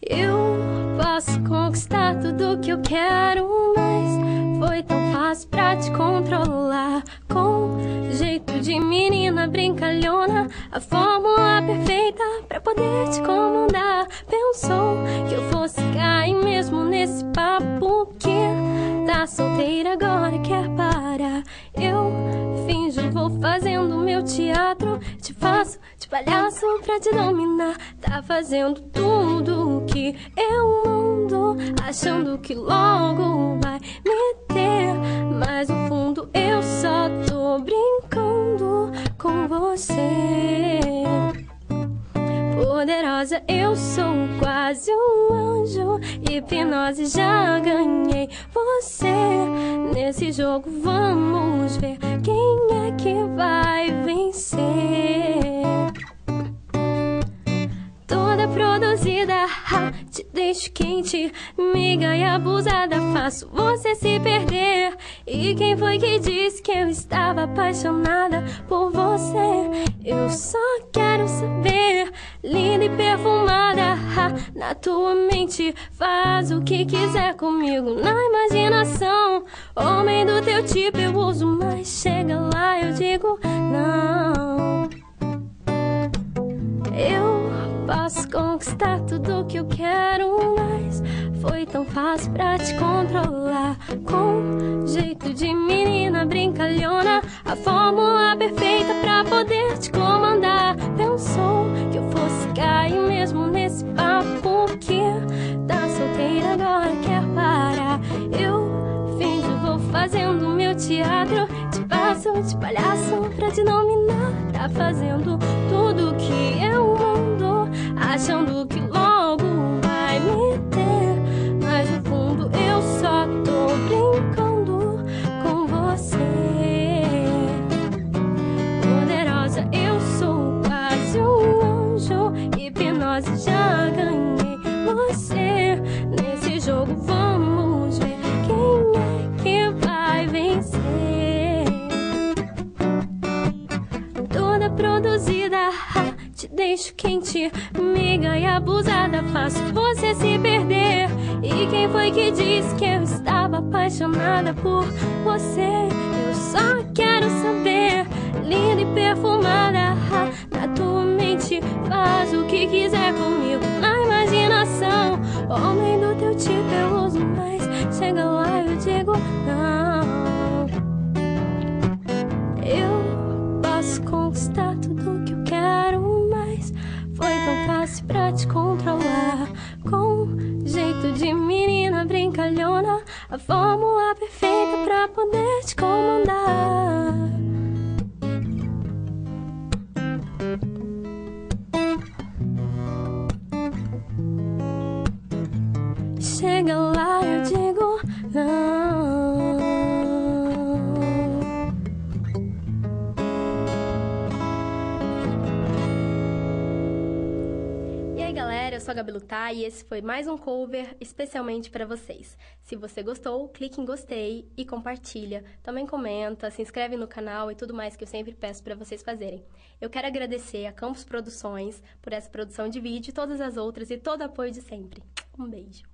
Eu posso conquistar tudo que eu quero, mas foi tão fácil pra te controlar. Com jeito de menina brincalhona, a fórmula perfeita pra poder te comandar. Pensou que eu fosse cair mesmo nesse papo que tá solteira agora quer parar. Eu finjo, vou fazendo meu teatro, te faço de palhaço pra te dominar. Tá fazendo tudo que eu mando, achando que logo vai me ter, mas no fundo eu só tô brincando com você. Poderosa, eu sou quase um anjo, hipnose, já ganhei você. Nesse jogo vamos ver quem é que vai vencer. Toda produzida, te deixo quente, miga e abusada, faço você se perder. E quem foi que disse que eu estava apaixonada por você? Eu só quero saber, linda e perfumada, na tua mente, faz o que quiser comigo na imaginação. Homem do teu tipo eu uso, mas chega lá eu digo não. Eu posso conquistar tudo que eu quero, mas foi tão fácil pra te controlar. Com jeito de menina brincalhona, a fórmula perfeita pra poder te comandar. Pensou que eu fosse cair mesmo nesse papo que tá solteira agora quer parar. Eu finjo, vou fazendo meu teatro, te passo de palhaço pra te dominar. Tá fazendo tudo que eu mando, achando que logo vai me ter, mas no fundo eu só tô brincando com você. Poderosa, eu sou quase um anjo, hipnose, já ganhei você. Nesse jogo vamos ver quem é que vai vencer. Toda produzida, te deixo quente, miga e abusada, faço você se perder. E quem foi que disse que eu estava apaixonada por você? Eu só quero saber, linda e perfumada, na tua mente, faz o que quiser comigo na imaginação. Homem do teu tipo eu uso, mas chega lá eu digo não. Eu posso conquistar tudo que eu quero, mas foi tão fácil pra te controlar. Com jeito de menina brincalhona, a fórmula perfeita pra poder te comandar. Chega lá eu digo não. E aí galera, eu sou a Gabi Lutar e esse foi mais um cover especialmente para vocês. Se você gostou, clique em gostei e compartilha. Também comenta, se inscreve no canal e tudo mais que eu sempre peço para vocês fazerem. Eu quero agradecer a Campos Produções por essa produção de vídeo e todas as outras e todo o apoio de sempre. Um beijo!